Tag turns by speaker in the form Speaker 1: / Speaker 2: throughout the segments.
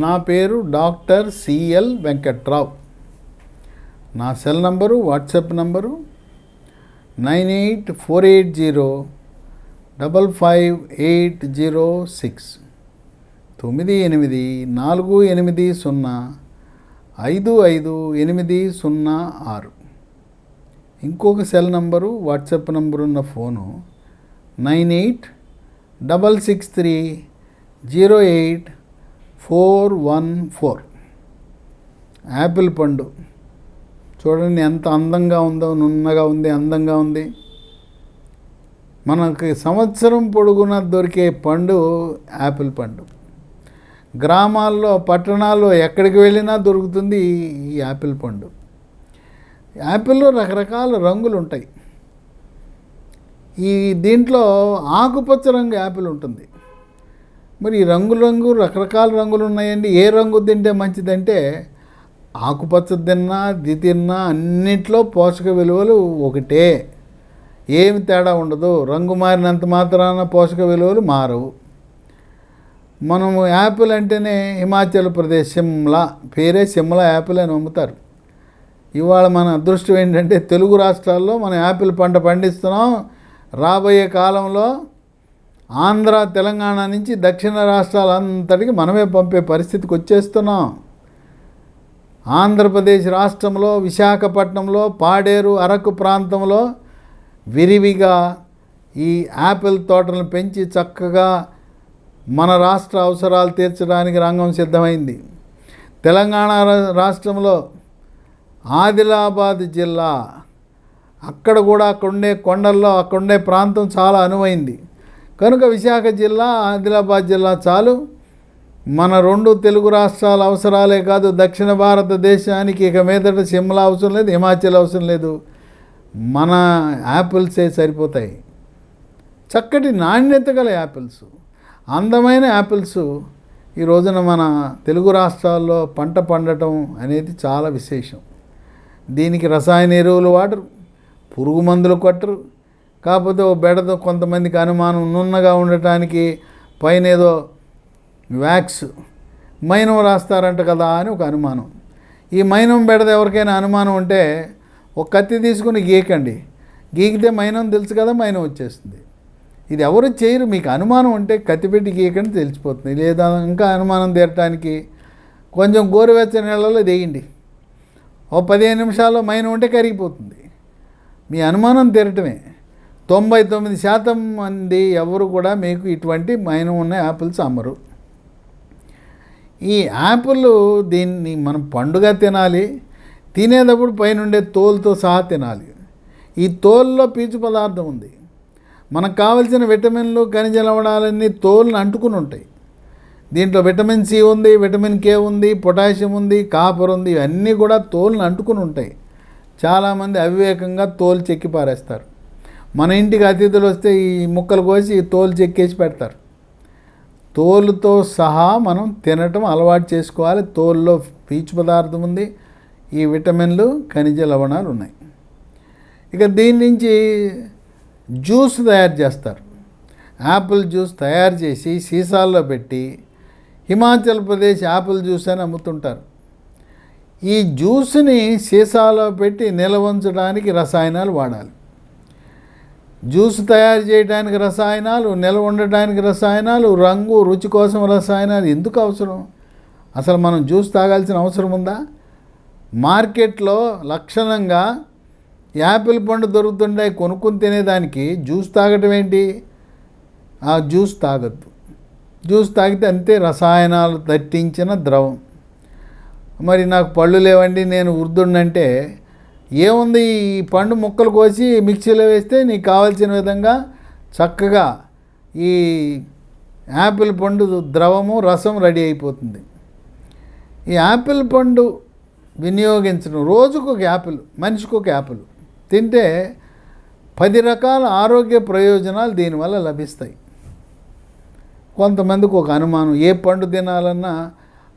Speaker 1: నా పేరు doctor CL Venkatrao. నా సెల్ నంబరు, వాట్సాప్ నంబరు 9848055806 9848055806. ఇంకొక సెల్ నంబరు, వాట్సాప్ నంబరు ఉన్న ఫోను 9866308414. యాపిల్ పండు చూడండి ఎంత అందంగా ఉందో, నున్నగా ఉంది, అందంగా ఉంది. మనకి సంవత్సరం పొడుగునా దొరికే పండు యాపిల్ పండు. గ్రామాల్లో, పట్టణాల్లో ఎక్కడికి వెళ్ళినా దొరుకుతుంది ఈ యాపిల్ పండు. యాపిల్లో రకరకాల రంగులు ఉంటాయి. దీంట్లో ఆకుపచ్చ రంగు యాపిల్ ఉంటుంది. మరి ఈ రకరకాల రంగులు ఉన్నాయండి. ఏ రంగు తింటే మంచిదంటే ఆకుపచ్చ తిన్నా, తిన్నా అన్నిట్లో పోషక విలువలు ఒకటే, ఏమి తేడా ఉండదు. రంగు మారినంత మాత్రాన పోషక విలువలు మారవు. మనము యాపిల్ అంటేనే హిమాచల్ ప్రదేశ్ సిమ్లా, పేరే సిమ్లా యాపిల్ అని అమ్ముతారు. ఇవాళ మన అదృష్టం ఏంటంటే తెలుగు రాష్ట్రాల్లో మనం యాపిల్ పంట పండిస్తున్నాం. రాబోయే కాలంలో ఆంధ్ర, తెలంగాణ నుంచి దక్షిణ రాష్ట్రాలంతటికి మనమే పంపే పరిస్థితికి వచ్చేస్తున్నాం. ఆంధ్రప్రదేశ్ రాష్ట్రంలో విశాఖపట్నంలో పాడేరు, అరకు ప్రాంతంలో విరివిగా ఈ యాపిల్ తోటలను పెంచి చక్కగా మన రాష్ట్ర అవసరాలు తీర్చడానికి రంగం సిద్ధమైంది. తెలంగాణ రాష్ట్రంలో ఆదిలాబాద్ జిల్లా, అక్కడ కూడా అక్కడుండే కొండల్లో, అక్కడుండే ప్రాంతం చాలా అనువైంది కనుక విశాఖ జిల్లా, ఆదిలాబాద్ జిల్లా చాలు. మన రెండు తెలుగు రాష్ట్రాల అవసరాలే కాదు, దక్షిణ భారతదేశానికి ఇక మీదట సిమ్లా అవసరం లేదు, హిమాచల్ అవసరం లేదు. మన యాపిల్సే సరిపోతాయి. చక్కటి నాణ్యత గల యాపిల్స్, అందమైన యాపిల్స్ ఈ రోజున మన తెలుగు రాష్ట్రాల్లో పంట పండటం అనేది చాలా విశేషం. దీనికి రసాయన ఎరువులు వాడరు, పురుగు మందులు కొట్టరు. కాకపోతే ఓ బెడతో కొంతమందికి అనుమానం, నున్నగా ఉండటానికి పైన ఏదో వ్యాక్స్ మైనం రాస్తారంట కదా అని ఒక అనుమానం. ఈ మైనం బెడద ఎవరికైనా అనుమానం ఉంటే ఒక కత్తి తీసుకుని గీకండి. గీకితే మైనం తెలుసు కదా, మైనం వచ్చేస్తుంది. ఇది ఎవరు చేయరు. మీకు అనుమానం ఉంటే కత్తి పెట్టి గీకండి, తెలిసిపోతుంది. లేదా ఇంకా అనుమానం తీరటానికి కొంచెం గోరువెచ్చని నీళ్ళలో వేయండి. ఓ 15 నిమిషాల్లో మైనం ఉంటే కరిగిపోతుంది. మీ అనుమానం తీరటమే. 99% మంది ఎవరు కూడా మీకు ఇటువంటి మైనం ఉన్న యాపిల్స్ అమ్మరు. ఈ యాపిల్ దీన్ని మనం పండుగ తినాలి. తినేటప్పుడు పైనుండే తోలుతో సహా తినాలి. ఈ తోలులో పీచు పదార్థం ఉంది. మనకు కావలసిన విటమిన్లు, ఖనిజ లవణాలన్నీ తోలును అంటుకుని ఉంటాయి. దీంట్లో విటమిన్ సి ఉంది, విటమిన్ కే ఉంది, పొటాషియం ఉంది, కాపర్ ఉంది. ఇవన్నీ కూడా తోలును అంటుకుని ఉంటాయి. చాలామంది అవివేకంగా తోలు చెక్కి పారేస్తారు. మన ఇంటికి అతిథులు వస్తే ఈ ముక్కలు కోసి తోలు చెక్కేసి పెడతారు. తోలుతో సహా మనం తినటం అలవాటు చేసుకోవాలి. తోలులో పీచు పదార్థం ఉంది, ఈ విటమిన్లు, ఖనిజ లవణాలు ఉన్నాయి. ఇక దీని నుంచి జ్యూస్ తయారు చేస్తారు. యాపిల్ జ్యూస్ తయారు చేసి సీసాల్లో పెట్టి హిమాచల్ ప్రదేశ్ యాపిల్ జ్యూస్ అని అమ్ముతుంటారు. ఈ జ్యూస్ని సీసాలో పెట్టి నిల్వ ఉంచడానికి రసాయనాలు వాడాలి. జ్యూస్ తయారు చేయడానికి రసాయనాలు, నిల్వ ఉండటానికి రసాయనాలు, రంగు, రుచి కోసం రసాయనాలు ఎందుకు అవసరం? అసలు మనం జ్యూస్ తాగాల్సిన అవసరం ఉందా? మార్కెట్లో లక్షణంగా యాపిల్ పండు దొరుకుతుండే కొనుక్కొని తినేదానికి జ్యూస్ తాగటం ఏంటి? ఆ జ్యూస్ తాగద్దు. జ్యూస్ తాగితే అంతే రసాయనాలు దట్టించిన ద్రవం. మరి నాకు పళ్ళు లేవండి, నేను వృద్ధుడినంటే ఏముంది, ఈ పండు ముక్కలు కోసి మిక్సీలో వేస్తే నీకు కావాల్సిన విధంగా చక్కగా ఈ యాపిల్ పండు ద్రవము, రసం రెడీ అయిపోతుంది. ఈ యాపిల్ పండు వినియోగించడం, రోజుకు ఒక యాపిల్, మనిషికి ఒక యాపిల్ తింటే 10 రకాల ఆరోగ్య ప్రయోజనాలు దీనివల్ల లభిస్తాయి. కొంతమందికి ఒక అనుమానం, ఏ పండు తినాలన్నా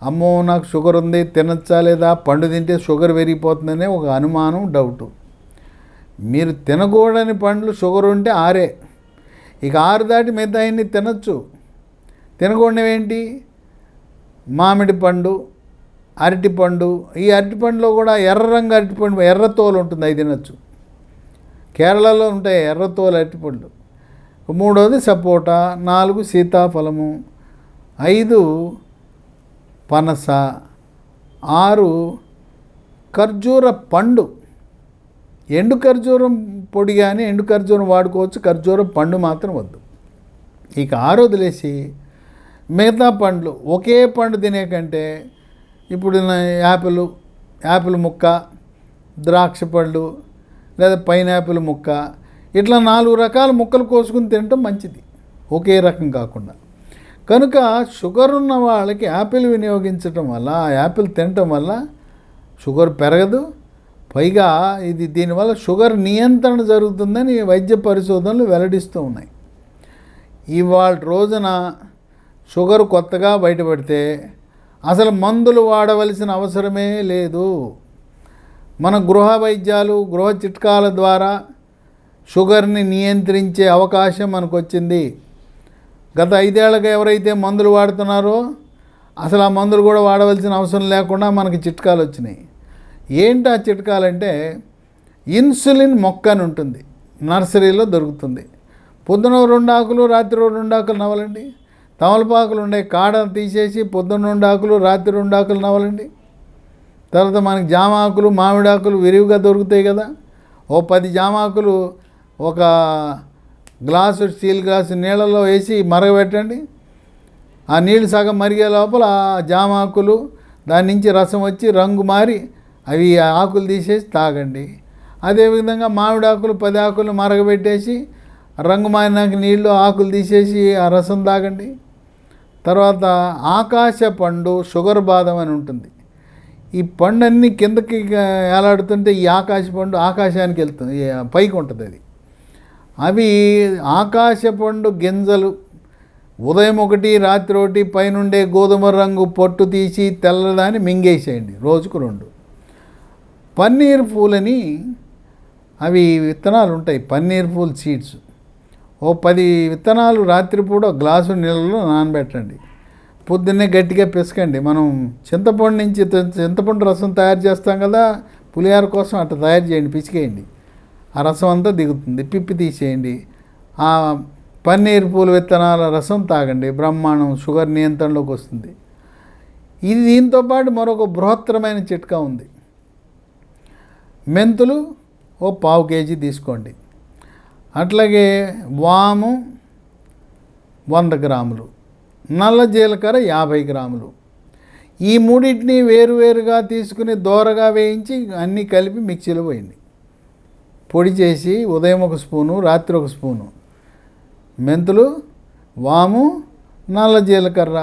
Speaker 1: అమ్మో నాకు షుగర్ ఉంది, తినచ్చా లేదా, పండు తింటే షుగర్ పెరిగిపోతుందనే ఒక అనుమానం, డౌటు. మీరు తినకూడని పండ్లు షుగర్ ఉంటే 6. ఇక 6 దాటి మిగతా అన్ని తినచ్చు. తినకూడనివి ఏంటి? మామిడి పండు, అరటిపండు. ఈ అరటిపండులో కూడా ఎర్ర రంగు అరటిపండు, ఎర్ర తోలు ఉంటుంది, అది తినచ్చు. కేరళలో ఉంటాయి ఎర్ర తోలు అరటిపండు. 3వది సపోటా, 4 సీతాఫలము, 5 పనస, 6 ఖర్జూర పండు. ఎండు ఖర్జూరం పొడి కానీ ఎండు ఖర్జూరం వాడుకోవచ్చు, ఖర్జూరం పండు మాత్రం వద్దు. ఇక 6 వదిలేసి మిగతా పండ్లు ఒకే పండు తినే కంటే ఇప్పుడు యాపిల్ ముక్క, ద్రాక్ష పళ్ళు లేదా పైనాపిల్ ముక్క, ఇట్లా 4 రకాల ముక్కలు కోసుకుని తినటం మంచిది, ఒకే రకం కాకుండా. కనుక షుగర్ ఉన్న వాళ్ళకి యాపిల్ వినియోగించటం వల్ల, యాపిల్ తినటం వల్ల షుగర్ పెరగదు. పైగా దీనివల్ల షుగర్ నియంత్రణ జరుగుతుందని వైద్య పరిశోధనలు వెల్లడిస్తూ ఉన్నాయి. ఇవాళ రోజున షుగర్ కొత్తగా బయటపడితే అసలు మందులు వాడవలసిన అవసరమే లేదు. మన గృహ వైద్యాలు, గృహ చిట్కాల ద్వారా షుగర్ని నియంత్రించే అవకాశం మనకు వచ్చింది. గత 5 ఏళ్ళగా ఎవరైతే మందులు వాడుతున్నారో అసలు ఆ మందులు కూడా వాడవలసిన అవసరం లేకుండా మనకి చిట్కాలు వచ్చినాయి. ఏంటి ఆ చిట్కాలంటే, ఇన్సులిన్ మొక్క అని ఉంటుంది, నర్సరీలో దొరుకుతుంది. పొద్దున 2 ఆకులు, రాత్రి 2 ఆకులు నవలండి. తమలపాకులు ఉండే కాడ తీసేసి పొద్దున్న 2 ఆకులు, రాత్రి 2 ఆకులు నవలండి. తర్వాత మనకి జామ ఆకులు, మామిడి ఆకులు విరివిగా దొరుకుతాయి కదా. 10 జామ ఆకులు ఒక గ్లాసు, స్టీల్ గ్లాసు నీళ్ళలో వేసి మరగబెట్టండి. ఆ నీళ్ళు సగం మరిగే లోపల ఆ జామ ఆకులు, దాని నుంచి రసం వచ్చి రంగు మారి అవి ఆకులు తీసేసి తాగండి. అదేవిధంగా మామిడి ఆకులు 10 ఆకులు మరగబెట్టేసి రంగు మారినాక నీళ్ళు, ఆకులు తీసేసి ఆ రసం తాగండి. తర్వాత ఆకాశ పండు, షుగర్ బాదం అని ఉంటుంది. ఈ పండు అన్నీ కిందకి ఏలాడుతుంటే ఈ ఆకాశ పండు ఆకాశానికి వెళ్తుంది, పైకి ఉంటుంది అది. అవి ఆకాశ పండు గింజలు ఉదయం 1, రాత్రి 1 పైనుండే గోధుమ రంగు పొట్టు తీసి తెల్లదాన్ని మింగేసేయండి, రోజుకు 2. పన్నీర్ పూలని అవి విత్తనాలు ఉంటాయి, పన్నీర్ పూల్ సీడ్స్. 10 విత్తనాలు రాత్రిపూట గ్లాసు నీళ్ళలో నానబెట్టండి. పొద్దున్నే గట్టిగా పిసకండి. మనం చింతపండు రసం తయారు చేస్తాం కదా పులిహార కోసం, అట్లా తయారు చేయండి, పిసికేయండి. ఆ రసం అంతా దిగుతుంది, పిప్పి తీసేయండి. ఆ పన్నీర్ పూల విత్తనాల రసం తాగండి, బ్రహ్మాండం, షుగర్ నియంత్రణలోకి వస్తుంది. దీంతోపాటు మరొక బృహత్తరమైన చిట్కా ఉంది. మెంతులు 1/4 కేజీ తీసుకోండి. అట్లాగే వాము 100 గ్రాములు, నల్ల జీలకర్ర 50 గ్రాములు. ఈ మూడింటిని వేరువేరుగా తీసుకుని దోరగా వేయించి అన్నీ కలిపి మిక్సీలో వేయండి. పొడి చేసి ఉదయం 1 స్పూను, రాత్రి 1 స్పూను. మెంతులు, వాము, నల్ల జీలకర్ర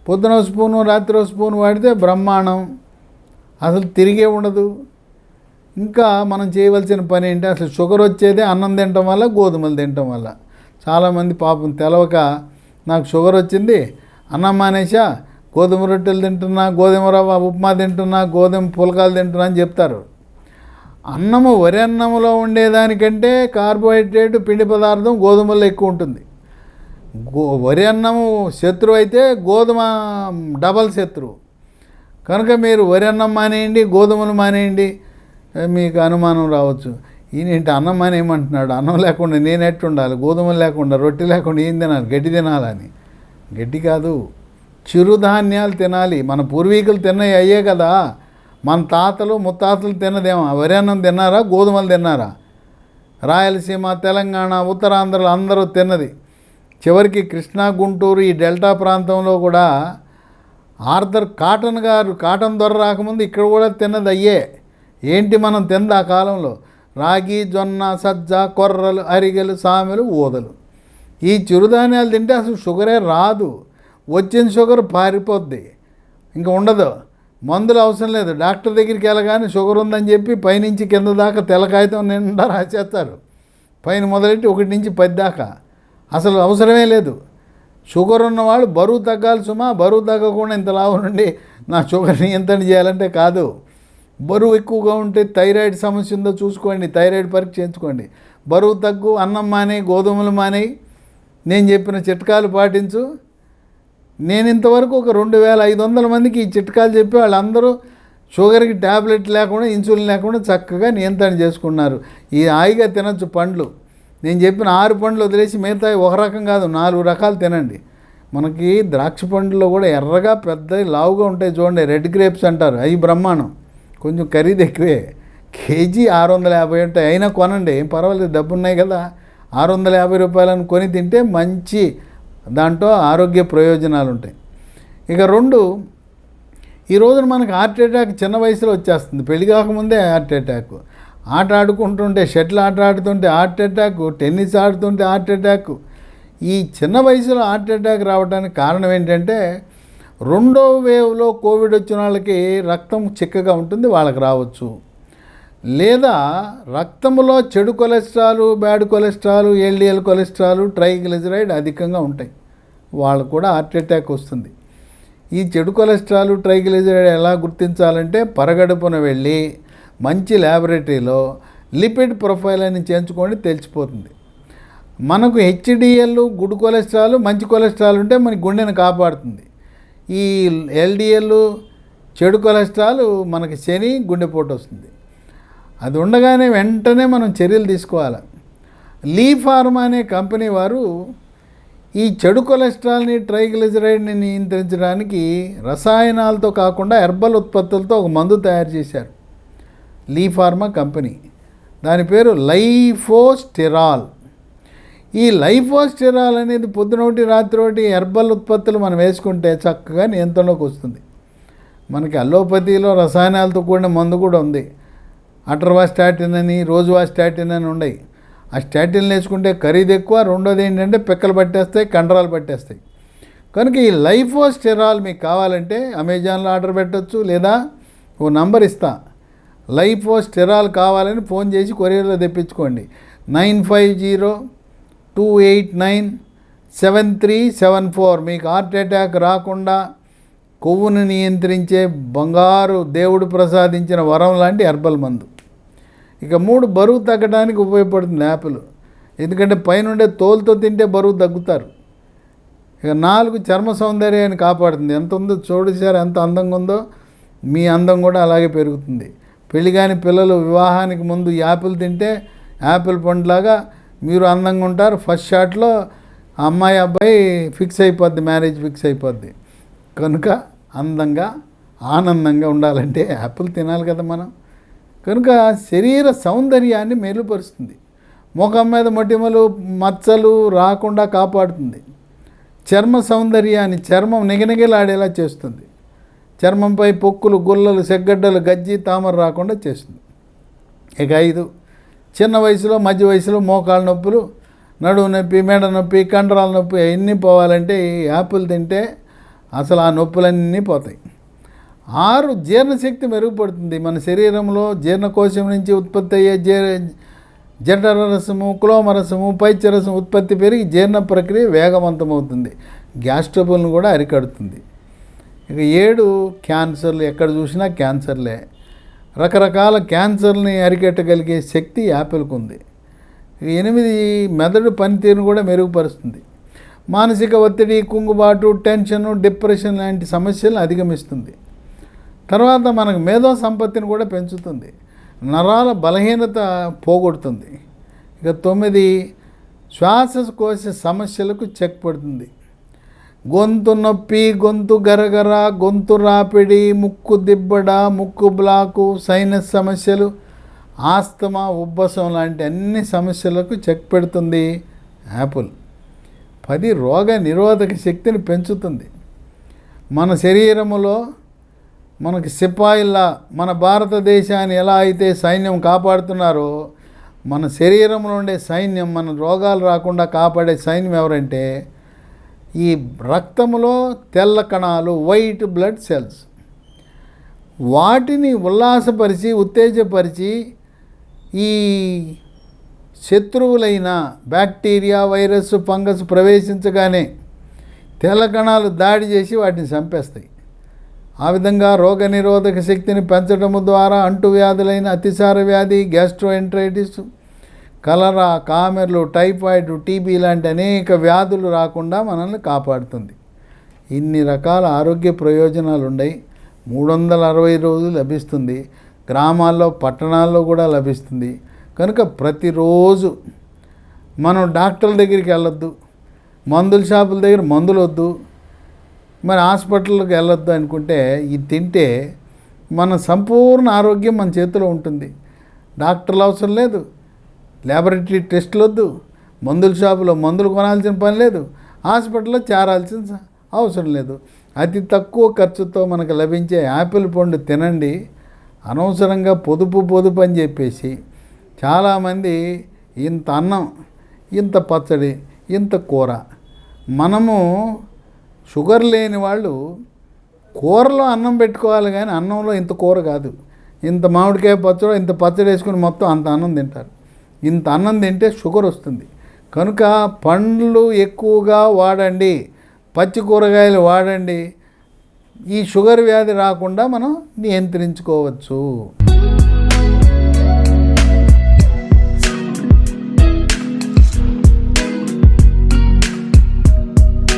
Speaker 1: పొద్దున 1 స్పూను, రాత్రి 1 స్పూను వాడితే బ్రహ్మాండం, అసలు తిరిగే ఉండదు. ఇంకా మనం చేయవలసిన పని ఏంటి, అసలు షుగర్ వచ్చేదే అన్నం తినటం వల్ల, గోధుమలు తినటం వల్ల. చాలామంది పాపం తెలవక నాకు షుగర్ వచ్చింది, అన్నం మానేసా, గోధుమ రొట్టెలు తింటున్నా, గోధుమ రవ్వ ఉప్మా తింటున్నా, గోధుమ పులకాలు తింటున్నా అని చెప్తారు. అన్నము, వరి అన్నములో ఉండేదానికంటే కార్బోహైడ్రేట్ పిండి పదార్థం గోధుమల్లో ఎక్కువ ఉంటుంది. వరి అన్నము శత్రువు అయితే గోధుమ డబల్ శత్రువు. కనుక మీరు వరి అన్నం మానేయండి, గోధుమలు మానేయండి. మీకు అనుమానం రావచ్చు, ఈయనేంటి అన్నం మానేయమంటున్నాడు, అన్నం లేకుండా నేను ఎట్టు ఉండాలి, గోధుమలు లేకుండా, రొట్టె లేకుండా ఏం తినాలి, గడ్డి తినాలని. గడ్డి కాదు, చిరుధాన్యాలు తినాలి. మన పూర్వీకులు తిన్నవి అయ్యే కదా. మన తాతలు ముత్తాతలు తిన్నదేమో వరి అన్నం తిన్నారా, గోధుమలు తిన్నారా? రాయలసీమ, తెలంగాణ, ఉత్తరాంధ్రలో అందరూ తిన్నది. చివరికి కృష్ణా, గుంటూరు ఈ డెల్టా ప్రాంతంలో కూడా ఆర్థర్ కాటన్ దొర రాకముందు ఇక్కడ కూడా తిన్నది అయ్యే. ఏంటి మనం తిన్నది ఆ కాలంలో? రాగి, జొన్న, సజ్జ, కొర్రలు, అరిగెలు, సామెలు, ఊదలు. ఈ చిరుధాన్యాలు తింటే అసలు షుగరే రాదు. వచ్చిన షుగర్ పారిపోద్ది, ఇంకా ఉండదు. మందులు అవసరం లేదు. డాక్టర్ దగ్గరికి వెళ్ళగానే షుగర్ ఉందని చెప్పి పైనుంచి కింద దాకా తెల్ల కాగితం నిండా రాసేస్తారు. పైన మొదలెట్టి 1 నుంచి 10 దాకా అసలు అవసరమే లేదు. షుగర్ ఉన్నవాళ్ళు బరువు తగ్గాలి సుమా, బరువు తగ్గకుండా ఇంత లావు నుండి నా షుగర్ నియంత్రణ చేయాలంటే కాదు. బరువు ఎక్కువగా ఉంటే థైరాయిడ్ సమస్య ఉందో చూసుకోండి, థైరాయిడ్ పరీక్ష చేయించుకోండి. బరువు తగ్గు, అన్నం మానేయి, గోధుమలు మానేయి, నేను చెప్పిన చిట్కాలు పాటించు. నేను ఇంతవరకు ఒక 2500 మందికి ఈ చిట్కాలు చెప్పి వాళ్ళందరూ షుగర్కి ట్యాబ్లెట్ లేకుండా, ఇన్సులిన్ లేకుండా చక్కగా నియంత్రణ చేసుకున్నారు. ఈ హాయిగా తినచ్చు పండ్లు. నేను చెప్పిన 6 పండ్లు వదిలేసి మిగతా ఒక రకం కాదు 4 రకాలు తినండి. మనకి ద్రాక్ష పండ్లలో కూడా ఎర్రగా పెద్ద లావుగా ఉంటాయి చూడండి, రెడ్ గ్రేప్స్ అంటారు. అవి బ్రహ్మాండం. కొంచెం ఖరీదు ఎక్కువే, కేజీ 650 ఉంటాయి. అయినా కొనండి, ఏం పర్వాలేదు, డబ్బు ఉన్నాయి కదా. 650 రూపాయలను కొని తింటే మంచి దాంట్లో ఆరోగ్య ప్రయోజనాలు ఉంటాయి. ఇక 2, ఈ రోజున మనకు హార్ట్ అటాక్ చిన్న వయసులో వచ్చేస్తుంది. పెళ్లి కాకముందే హార్ట్ అటాక్. ఆట ఆడుకుంటుంటే, షటిల్ ఆట ఆడుతుంటే హార్ట్ అటాక్, టెన్నిస్ ఆడుతుంటే హార్ట్ అటాక్. ఈ చిన్న వయసులో హార్ట్ అటాక్ రావడానికి కారణం ఏంటంటే, 2వ వేవ్లో కోవిడ్ వచ్చిన వాళ్ళకి రక్తం చిక్కగా ఉంటుంది, వాళ్ళకి రావచ్చు. లేదా రక్తంలో చెడు cholesterol, bad cholesterol, LDL cholesterol, triglyceride అధికంగా ఉంటాయి, వాళ్ళకు కూడా హార్ట్ అటాక్ వస్తుంది. ఈ చెడు కొలెస్ట్రాల్, ట్రైగ్లిజరైడ్ ఎలా గుర్తించాలంటే, పరగడుపున వెళ్ళి మంచి ల్యాబొరేటరీలో లిపిడ్ ప్రొఫైల్ అని చేయించుకొని తెలిసిపోతుంది. మనకు హెచ్డిఎల్ గుడ్ కొలెస్ట్రాల్, మంచి కొలెస్ట్రాల్ ఉంటే మన గుండెను కాపాడుతుంది. ఈ ఎల్డిఎల్ చెడు కొలెస్ట్రాల్ మనకి శని, గుండెపోటు వస్తుంది. అది ఉండగానే వెంటనే మనం చర్యలు తీసుకోవాలి. లీ ఫార్మా అనే కంపెనీ వారు ఈ చెడు కొలెస్ట్రాల్ని, ట్రైగ్లిజరైడ్ని నియంత్రించడానికి రసాయనాలతో కాకుండా హెర్బల్ ఉత్పత్తులతో ఒక మందు తయారు చేశారు లీ ఫార్మా కంపెనీ. దాని పేరు లైఫోస్టెరాల్. ఈ లైఫోస్టెరాల్ అనేది పొద్దునొకటి రాత్రి హెర్బల్ ఉత్పత్తులు మనం వేసుకుంటే చక్కగా నియంత్రణలోకి వస్తుంది. మనకి అలోపతిలో రసాయనాలతో కూడిన మందు కూడా ఉంది. అటర్వాస్టాటిన్ అని, రోజువాస్టాటిన్ అని ఉన్నాయి. ఆ స్టాటిన్లు వేసుకుంటే ఖరీదు ఎక్కువ. రెండోది ఏంటంటే పిక్కలు పట్టేస్తాయి, కండరాలు పట్టేస్తాయి. కనుక ఈ లైఫోస్టెరాల్ మీకు కావాలంటే అమెజాన్లో ఆర్డర్ పెట్టచ్చు, లేదా ఓ నంబర్ ఇస్తా, లైఫోస్టెరాల్ కావాలని ఫోన్ చేసి కొరియర్లో తెప్పించుకోండి. 9502897374. మీకు హార్ట్ అటాక్ రాకుండా కొవ్వును నియంత్రించే బంగారు దేవుడు ప్రసాదించిన వరం లాంటి హెర్బల్ మందు. ఇక 3, బరువు తగ్గడానికి ఉపయోగపడుతుంది యాపిల్. ఎందుకంటే పైనుండే తోలుతో తింటే బరువు తగ్గుతారు. ఇక 4, చర్మ సౌందర్యాన్ని కాపాడుతుంది. ఎంత ఉందో చూడసారి, ఎంత అందంగా ఉందో మీ అందం కూడా అలాగే పెరుగుతుంది. పెళ్లి కాని పిల్లలు వివాహానికి ముందు యాపిల్ తింటే యాపిల్ పండులాగా మీరు అందంగా ఉంటారు. ఫస్ట్ షాట్లో అమ్మాయి అబ్బాయి ఫిక్స్ అయిపోద్ది, మ్యారేజ్ ఫిక్స్ అయిపోద్ది. కనుక అందంగా ఆనందంగా ఉండాలంటే యాపిల్ తినాలి కదా మనం. కనుక శరీర సౌందర్యాన్ని మెరుగుపరుస్తుంది. ముఖం మీద మొటిమలు, మచ్చలు రాకుండా కాపాడుతుంది. చర్మ సౌందర్యాన్ని, చర్మం నిగనిగలాడేలా చేస్తుంది. చర్మంపై పొక్కులు, గుల్లలు, సెగ్గడ్డలు, గజ్జి, తామర రాకుండా చేస్తుంది. ఇక 5, చిన్న వయసులో, మధ్య వయసులో మోకాళ్ళ నొప్పులు, నడుము నొప్పి, మెడ నొప్పి, కండరాల నొప్పి అవన్నీ పోవాలంటే ఈ యాపిల్ తింటే అసలు ఆ నొప్పులన్నీ పోతాయి. 6, జీర్ణశక్తి మెరుగుపడుతుంది. మన శరీరంలో జీర్ణకోశం నుంచి ఉత్పత్తి అయ్యే జఠరరసము, క్లోమరసము, పైత్యరసం ఉత్పత్తి పెరిగి జీర్ణ ప్రక్రియ వేగవంతమవుతుంది. గ్యాస్ ట్రబుల్ని కూడా అరికడుతుంది. ఇక 7, క్యాన్సర్లు. ఎక్కడ చూసినా క్యాన్సర్లే. రకరకాల క్యాన్సర్ని అరికట్టగలిగే శక్తి యాపిల్కు ఉంది. 8, మెదడు పనితీరును కూడా మెరుగుపరుస్తుంది. మానసిక ఒత్తిడి, కుంగుబాటు, టెన్షను, డిప్రెషన్ లాంటి సమస్యలను అధిగమిస్తుంది. తర్వాత మనకు మేధో సంపత్తిని కూడా పెంచుతుంది. నరాల బలహీనత పోగొడుతుంది. ఇక 9, శ్వాసకోశ సమస్యలకు చెక్ పడుతుంది. గొంతు నొప్పి, గొంతు గరగర, గొంతు రాపిడి, ముక్కు దిబ్బడ, ముక్కు బ్లాకు, సైనస్ సమస్యలు, ఆస్తమా, ఉబ్బసం లాంటి అన్ని సమస్యలకు చెక్ పెడుతుంది యాపిల్. 10, రోగ నిరోధక శక్తిని పెంచుతుంది. మన శరీరములో మనకి సిపాయిల్లా మన భారతదేశాన్ని ఎలా అయితే సైన్యం కాపాడుతున్నారో, మన శరీరంలో ఉండే సైన్యం, మన రోగాలు రాకుండా కాపాడే సైన్యం ఎవరంటే ఈ రక్తంలో తెల్ల కణాలు, వైట్ బ్లడ్ సెల్స్. వాటిని ఉల్లాసపరిచి, ఉత్తేజపరిచి ఈ శత్రువులైన బ్యాక్టీరియా, వైరస్, ఫంగస్ ప్రవేశించగానే తెల్ల కణాలు దాడి చేసి వాటిని చంపేస్తాయి. ఆ విధంగా రోగనిరోధక శక్తిని పెంచడం ద్వారా అంటువ్యాధులైన అతిసార వ్యాధి, గ్యాస్ట్రోఎంటరైటిస్, కలరా, కామెర్లు, టైఫాయిడ్, టీబీ లాంటి అనేక వ్యాధులు రాకుండా మనల్ని కాపాడుతుంది. ఇన్ని రకాల ఆరోగ్య ప్రయోజనాలు ఉన్నాయి. 360 రోజులు లభిస్తుంది. గ్రామాల్లో, పట్టణాల్లో కూడా లభిస్తుంది. కనుక ప్రతిరోజు మనం డాక్టర్ల దగ్గరికి వెళ్ళొద్దు, మందుల షాపుల దగ్గర మందులు వద్దు, మరి హాస్పిటల్కి వెళ్ళొద్దు అనుకుంటే ఇది తింటే మన సంపూర్ణ ఆరోగ్యం మన చేతిలో ఉంటుంది. డాక్టర్లు అవసరం లేదు, ల్యాబొరేటరీ టెస్టులు వద్దు, మందుల షాపులో మందులు కొనాల్సిన పని లేదు, హాస్పిటల్లో చేరాల్సిన అవసరం లేదు. అతి తక్కువ ఖర్చుతో మనకు లభించే యాపిల్ పండు తినండి. అనవసరంగా పొదుపు అని చెప్పేసి చాలామంది ఇంత అన్నం, ఇంత పచ్చడి, ఇంత కూర. మనము షుగర్ లేని వాళ్ళు కూరలో అన్నం పెట్టుకోవాలి, కానీ అన్నంలో ఇంత కూర కాదు. ఇంత మామిడికాయ పచ్చడి, ఇంత పచ్చడి వేసుకుని మొత్తం అంత అన్నం తింటారు. ఇంత అన్నం తింటే షుగర్ వస్తుంది. కనుక పండ్లు ఎక్కువగా వాడండి, పచ్చి కూరగాయలు వాడండి. ఈ షుగర్ వ్యాధి రాకుండా మనం నియంత్రించుకోవచ్చు.